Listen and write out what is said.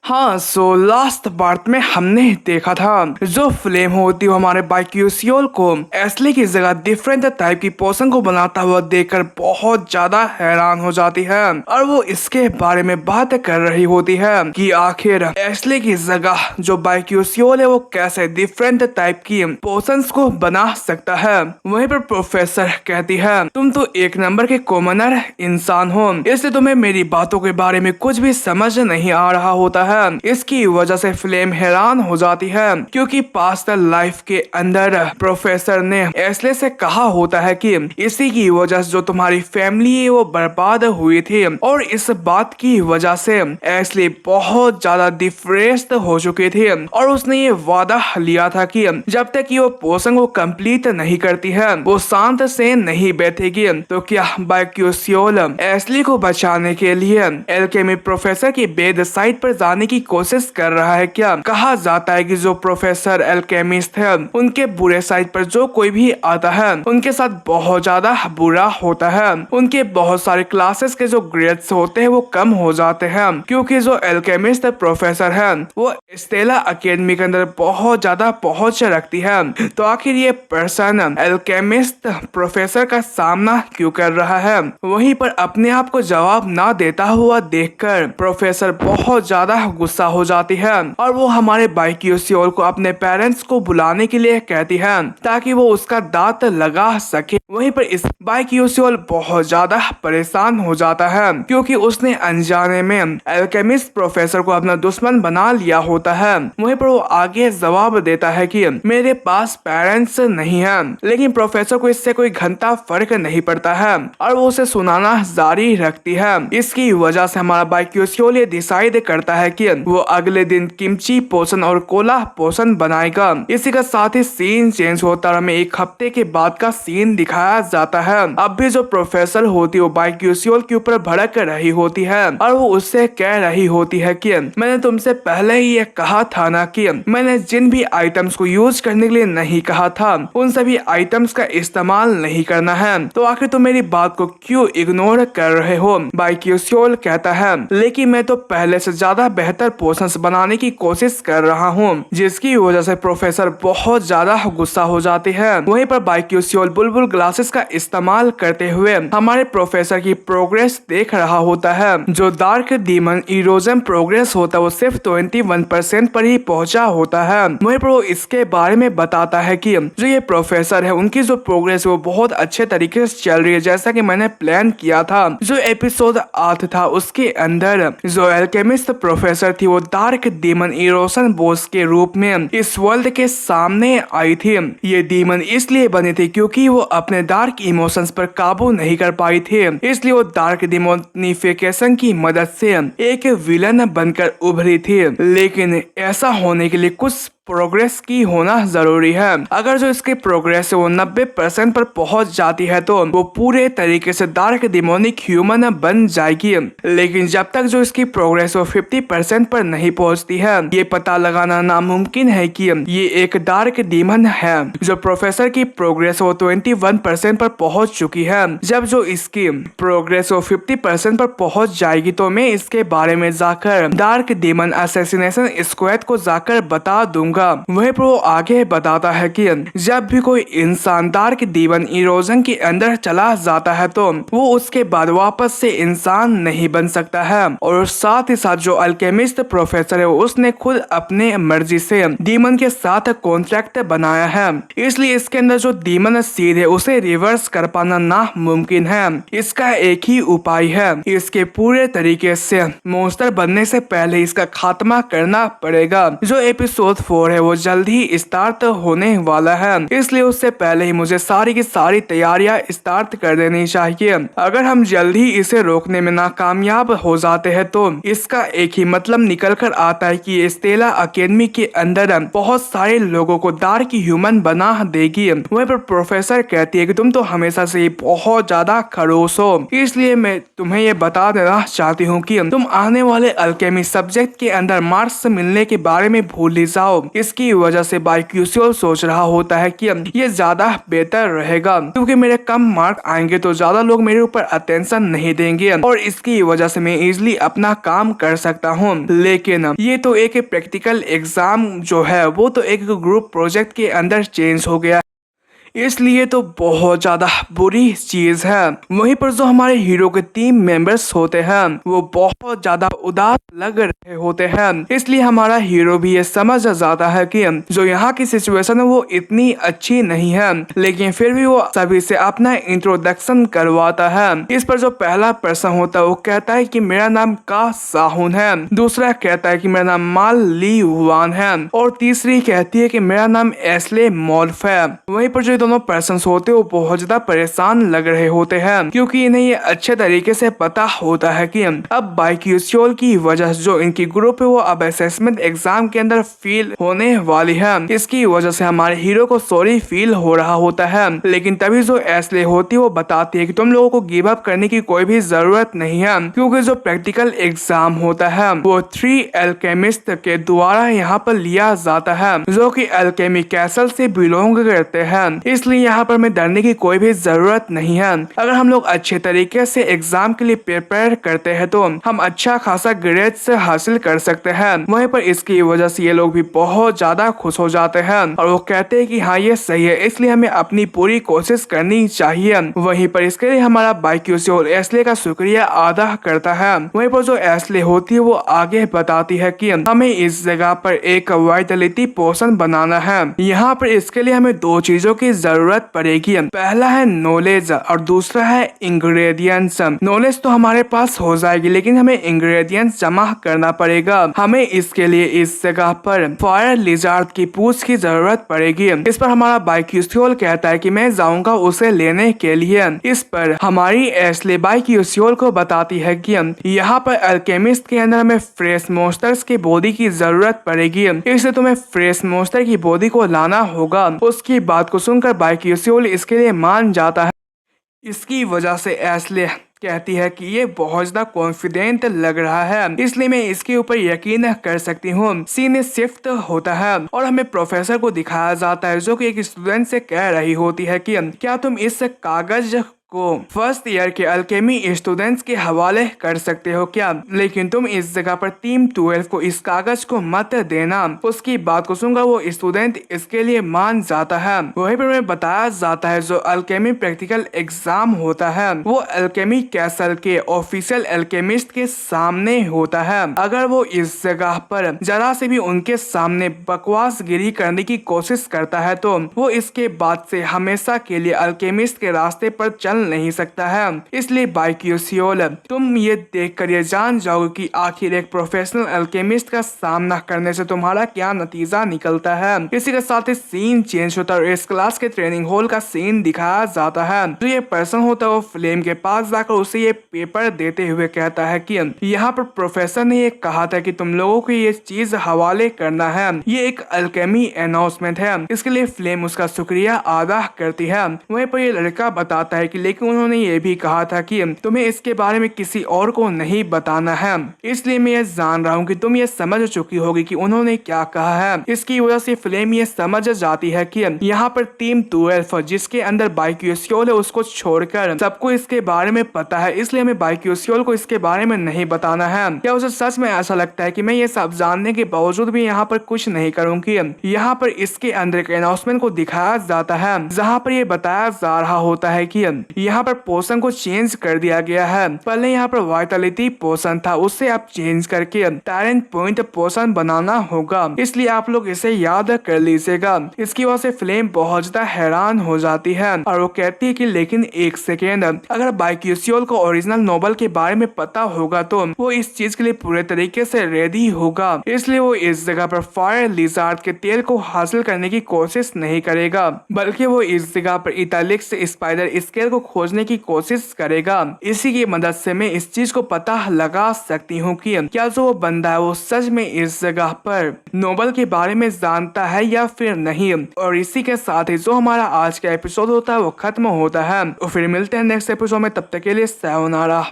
हाँ, so last part में हमने देखा था जो फ्लेम होती है हमारे बाइक्यूसियोल को एस्ले की जगह डिफरेंट टाइप की पोशन को बनाता हुआ देखकर बहुत ज्यादा हैरान हो जाती है और वो इसके बारे में बात कर रही होती है कि आखिर एस्ले की जगह जो बाइक्यूसियोल है वो कैसे डिफरेंट टाइप की पोशंस को बना सकता है। वहीं पर प्रोफेसर कहती है तुम तो एक नंबर के कॉमनर इंसान हो, इसलिए तुम्हें मेरी बातों के बारे में कुछ भी समझ नहीं आ रहा होता है। इसकी वजह से फ्लेम हैरान हो जाती है क्योंकि पास्ट लाइफ के अंदर प्रोफेसर ने एस्ले से कहा होता है कि इसी की वजह से जो तुम्हारी फैमिली है वो बर्बाद हुई थी और इस बात की वजह से एस्ले बहुत ज्यादा डिप्रेस्ड हो चुकी थी और उसने ये वादा लिया था कि जब तक कि वो पोशन को कंप्लीट नहीं करती है वो शांत से नहीं बैठेगी। तो क्या बाइक्यूसियोल एस्ले को बचाने के लिए एल्केमी प्रोफेसर की बेड साइड पर जाने की कोशिश कर रहा है क्या? कहा जाता है कि जो प्रोफेसर एल्केमिस्ट है उनके बुरे साइड पर जो कोई भी आता है उनके साथ बहुत ज्यादा बुरा होता है। उनके बहुत सारे क्लासेस के जो ग्रेड्स होते हैं वो कम हो जाते हैं क्योंकि जो एल्केमिस्ट प्रोफेसर है वो स्टेला अकेडमी के अंदर बहुत ज्यादा पहुंच रखती है। तो आखिर ये पर्सन एल्केमिस्ट प्रोफेसर का सामना क्यों कर रहा है? वहीं पर अपने आप को जवाब ना देता हुआ देखकर प्रोफेसर बहुत ज्यादा गुस्सा हो जाती है और वो हमारे बाइक्यूसियोल को अपने पेरेंट्स को बुलाने के लिए कहती है ताकि वो उसका दांत लगा सके। वहीं पर इस बाइक्यूसियोल बहुत ज्यादा परेशान हो जाता है क्योंकि उसने अनजाने में एल्केमिस्ट प्रोफेसर को अपना दुश्मन बना लिया होता है। वहीं पर वो आगे जवाब देता है कि मेरे पास पेरेंट्स नहीं है, लेकिन प्रोफेसर को इससे कोई घंटा फर्क नहीं पड़ता है और वो उसे सुनाना जारी रखती है। इसकी वजह से हमारा बाइक्यूसियोल ये डिसाइड करता है कि वो अगले दिन किमची पोशन और कोला पोशन बनाएगा। इसी का साथ ही सीन चेंज होता है, हमें एक हफ्ते के बाद का सीन दिखाया जाता है। अब भी जो प्रोफेसर होती है वो बाइक्यूसियोल के ऊपर भड़क रही होती है और वो उससे कह रही होती है कि मैंने तुमसे पहले ही ये कहा था ना कि मैंने जिन भी आइटम्स को यूज करने के लिए नहीं कहा था उन सभी आइटम्स का इस्तेमाल नहीं करना है, तो आखिर तुम मेरी बात को क्यों इग्नोर कर रहे हो? बाइक्यूसियोल कहता है लेकिन मैं तो पहले से ज्यादा बेहतर पोशंस बनाने की कोशिश कर रहा हूँ, जिसकी वजह से प्रोफेसर बहुत ज्यादा गुस्सा हो जाती है। वहीं पर बाइक्यूसियोल बुलबुल ग्लासेस का इस्तेमाल करते हुए हमारे प्रोफेसर की प्रोग्रेस देख रहा होता है। जो डार्क डीमन इरोजन प्रोग्रेस होता है वो सिर्फ 21% पर ही पहुंचा होता है। वहीं पर वो इसके बारे में बताता है कि जो ये प्रोफेसर है उनकी जो प्रोग्रेस वो बहुत अच्छे तरीके से चल रही है जैसा कि मैंने प्लान किया था। जो एपिसोड 8 था उसके अंदर जो एल्केमिस्ट प्रोफेसर थी वो डार्क डीमन इरोसन बॉस के रूप में इस वर्ल्ड के सामने आई थी। ये डीमन इसलिए बनी थी क्योंकि वो अपने डार्क इमोशंस पर काबू नहीं कर पाई थी, इसलिए वो डार्क डिमोनिफिकेशन की मदद से एक विलन बनकर उभरी थी। लेकिन ऐसा होने के लिए कुछ प्रोग्रेस की होना जरूरी है। अगर जो इसकी प्रोग्रेस है वो 90% पर पहुंच जाती है तो वो पूरे तरीके से डार्क डिमोनिक ह्यूमन बन जाएगी। लेकिन जब तक जो इसकी प्रोग्रेस वो 50% पर नहीं पहुंचती है ये पता लगाना नामुमकिन है कि ये एक डार्क डीमन है। जो प्रोफेसर की प्रोग्रेस वो 21% पर पहुंच चुकी है। जब जो इसकी प्रोग्रेस वो 50% पर पहुंच जाएगी तो मैं इसके बारे में जाकर डार्क डीमन असैसिनेशन स्क्वाड को जाकर बता दूंगा। वहीं पर वो आगे बताता है कि जब भी कोई इंसान डार्क डीमन इरोजन के अंदर चला जाता है तो वो उसके बाद वापस से इंसान नहीं बन सकता है। और साथ ही साथ जो अल्केमिस्ट प्रोफेसर है उसने खुद अपने मर्जी से डीमन के साथ कॉन्ट्रैक्ट बनाया है, इसलिए इसके अंदर जो डीमन सीड है उसे रिवर्स कर पाना नामुमकिन है। इसका एक ही उपाय है, इसके पूरे तरीके से मॉन्स्टर बनने से पहले इसका खात्मा करना पड़ेगा। जो एपिसोड 4 है वो जल्द ही स्टार्ट होने वाला है, इसलिए उससे पहले ही मुझे सारी की सारी तैयारियां स्टार्ट कर देनी चाहिए। अगर हम जल्द ही इसे रोकने में नाकामयाब हो जाते हैं तो इसका एक ही मतलब निकल कर आता है कि स्टेला अकेडमी के अंदर बहुत सारे लोगों को डार्क ह्यूमन बना देगी। वहीं पर प्रोफेसर कहती है कि तुम तो हमेशा से बहुत ज्यादा खड़ूस हो, इसलिए मैं तुम्हें ये बता देना चाहती हूँ कि तुम आने वाले अल्केमी सब्जेक्ट के अंदर मार्क्स मिलने के बारे में भूल ही जाओ। इसकी वजह से बाइक्यूसियल सोच रहा होता है कि ये ज्यादा बेहतर रहेगा क्योंकि मेरे कम मार्क आएंगे तो ज्यादा लोग मेरे ऊपर अटेंशन नहीं देंगे और इसकी वजह से मैं इजिली अपना काम कर सकता हूँ। लेकिन ये तो एक प्रैक्टिकल एग्जाम जो है वो तो एक ग्रुप प्रोजेक्ट के अंदर चेंज हो गया, इसलिए तो बहुत ज्यादा बुरी चीज है। वहीं पर जो हमारे हीरो के टीम मेंबर्स होते हैं वो बहुत ज्यादा उदास लग रहे होते हैं, इसलिए हमारा हीरो भी ये समझ जाता है कि जो यहाँ की सिचुएशन है वो इतनी अच्छी नहीं है, लेकिन फिर भी वो सभी से अपना इंट्रोडक्शन करवाता है। इस पर जो पहला पर्सन होता है वो कहता है कि मेरा नाम का साहुन है, दूसरा कहता है कि मेरा नाम माल ली वान है और तीसरी कहती है कि मेरा नाम एस्ले मॉल्फ है। वहीं पर जो दोनों पर्सन होते वो बहुत ज्यादा परेशान लग रहे होते हैं क्योंकि इन्हें ये अच्छे तरीके से पता होता है कि अब बाइक्यूसियल की वजह से जो इनकी ग्रुप है वो अब असेसमेंट एग्जाम के अंदर फेल होने वाली है। इसकी वजह से हमारे हीरो को सॉरी फील हो रहा होता है, लेकिन तभी जो एस्ले होती है वो बताती है कि तुम लोगों को गिव अप करने की कोई भी जरूरत नहीं है क्योंकि जो प्रैक्टिकल एग्जाम होता है वो 3 एल्केमिस्ट के द्वारा यहाँ पर लिया जाता है जो कि एल्केमी कैसल से बिलोंग करते हैं, इसलिए यहाँ पर हमें डरने की कोई भी जरूरत नहीं है। अगर हम लोग अच्छे तरीके से एग्जाम के लिए प्रिपेयर करते हैं तो हम अच्छा खासा ग्रेड्स हासिल कर सकते हैं। वहीं पर इसकी वजह से ये लोग भी बहुत ज्यादा खुश हो जाते हैं और वो कहते हैं कि हाँ ये सही है, इसलिए हमें अपनी पूरी कोशिश करनी चाहिए। वहीं पर इसके लिए हमारा बाइक्यूसियल एस्ले का शुक्रिया अदा करता है। वहीं पर जो एस्ले होती है वो आगे बताती है कि हमें इस जगह पर एक वाइटलिटी पोशन बनाना है। यहाँ पर इसके लिए हमें 2 चीजों की जरूरत पड़ेगी, पहला है नॉलेज और दूसरा है इंग्रेडिएंट्स। नॉलेज तो हमारे पास हो जाएगी लेकिन हमें इंग्रेडिएंट्स जमा करना पड़ेगा। हमें इसके लिए इस जगह पर फायर लिजार्ड की पूंछ की जरूरत पड़ेगी। इस पर हमारा बाइक्यूसियल कहता है कि मैं जाऊंगा उसे लेने के लिए। इस पर हमारी एस्ले बाइक्यूसियल को बताती है कि यहाँ पर अल्केमिस्ट के अंदर हमें फ्रेश मॉन्स्टर्स की बॉडी की जरूरत पड़ेगी, इसलिए तुम्हें फ्रेश मॉन्स्टर की बॉडी को लाना होगा। उसकी बात को सुनकर बाइक्यूसियल इसके लिए मान जाता है। इसकी वजह से एस्ले कहती है कि ये बहुत ज्यादा कॉन्फिडेंट लग रहा है, इसलिए मैं इसके ऊपर यकीन कर सकती हूँ। सीन शिफ्ट होता है और हमें प्रोफेसर को दिखाया जाता है जो कि एक स्टूडेंट से कह रही होती है कि क्या तुम इस कागज को फर्स्ट ईयर के अल्केमी स्टूडेंट्स के हवाले कर सकते हो क्या, लेकिन तुम इस जगह पर टीम 12 को इस कागज को मत देना। उसकी बात को सुनकर वो स्टूडेंट इसके लिए मान जाता है। वहीं पर हमें बताया जाता है जो अल्केमी प्रैक्टिकल एग्जाम होता है वो अल्केमी कैसल के ऑफिशियल अल्केमिस्ट के सामने होता है। अगर वो इस जगह पर जरा से भी उनके सामने बकवासगिरी करने की कोशिश करता है तो वो इसके बाद से हमेशा के लिए अल्केमिस्ट के रास्ते पर चल नहीं सकता है। इसलिए बाइक्यूसियल तुम ये देखकर ये जान जाओगे कि आखिर एक प्रोफेशनल अल्केमिस्ट का सामना करने से तुम्हारा क्या नतीजा निकलता है। इसी के साथ ही सीन चेंज होता है और इस क्लास के ट्रेनिंग हॉल का सीन दिखाया जाता है। जो ये पर्सन होता है वो फ्लेम के पास जाकर उसे ये पेपर देते हुए कहता है कि यहाँ पर प्रोफेसर ने ये कहा था कि तुम लोगों को ये चीज हवाले करना है, ये एक अल्केमी अनाउंसमेंट है। इसके लिए फ्लेम उसका शुक्रिया अदा करती है। वहीं पर ये लड़का बताता है कि लेकिन उन्होंने ये भी कहा था कि तुम्हें इसके बारे में किसी और को नहीं बताना है, इसलिए मैं ये जान रहा हूँ कि तुम ये समझ चुकी होगी कि उन्होंने क्या कहा है। इसकी वजह से फ्लेम ये समझ जाती है कि यहाँ पर टीम 12 जिसके अंदर बाइक्यूसियल है उसको छोड़कर सबको इसके बारे में पता है, इसलिए हमें बाइक्यूसियल को इसके बारे में नहीं बताना है। क्या उसे सच में ऐसा लगता है कि मैं ये सब जानने के बावजूद भी यहाँ पर कुछ नहीं करूँगी। यहाँ पर इसके अंदर एक अनाउंसमेंट को दिखाया जाता है जहाँ पर ये बताया जा रहा होता है कि यहाँ पर पोशन को चेंज कर दिया गया है। पहले यहाँ पर वाइटलिटी पोशन था, उससे आप चेंज करके टैलेंट पॉइंट पोशन बनाना होगा, इसलिए आप लोग इसे याद कर लीजिएगा। इसकी वजह से फ्लेम बहुत ज्यादा हैरान हो जाती है और वो कहती है कि लेकिन एक सेकेंड, अगर बाइक्यूसियल को ओरिजिनल नोबल के बारे में पता होगा तो वो इस चीज के लिए पूरे तरीके से रेडी होगा, इसलिए वो इस जगह पर फायर लिजार्ड के तेल को हासिल करने की कोशिश नहीं करेगा, बल्कि वो इस जगह पर इटालिक्स स्पाइडर स्केल को खोजने की कोशिश करेगा। इसी की मदद से मैं इस चीज को पता लगा सकती हूँ कि क्या जो वो बंदा है वो सच में इस जगह पर नोबल के बारे में जानता है या फिर नहीं। और इसी के साथ ही जो हमारा आज का एपिसोड होता है वो खत्म होता है। और फिर मिलते हैं नेक्स्ट एपिसोड में, तब तक के लिए सायोनारा।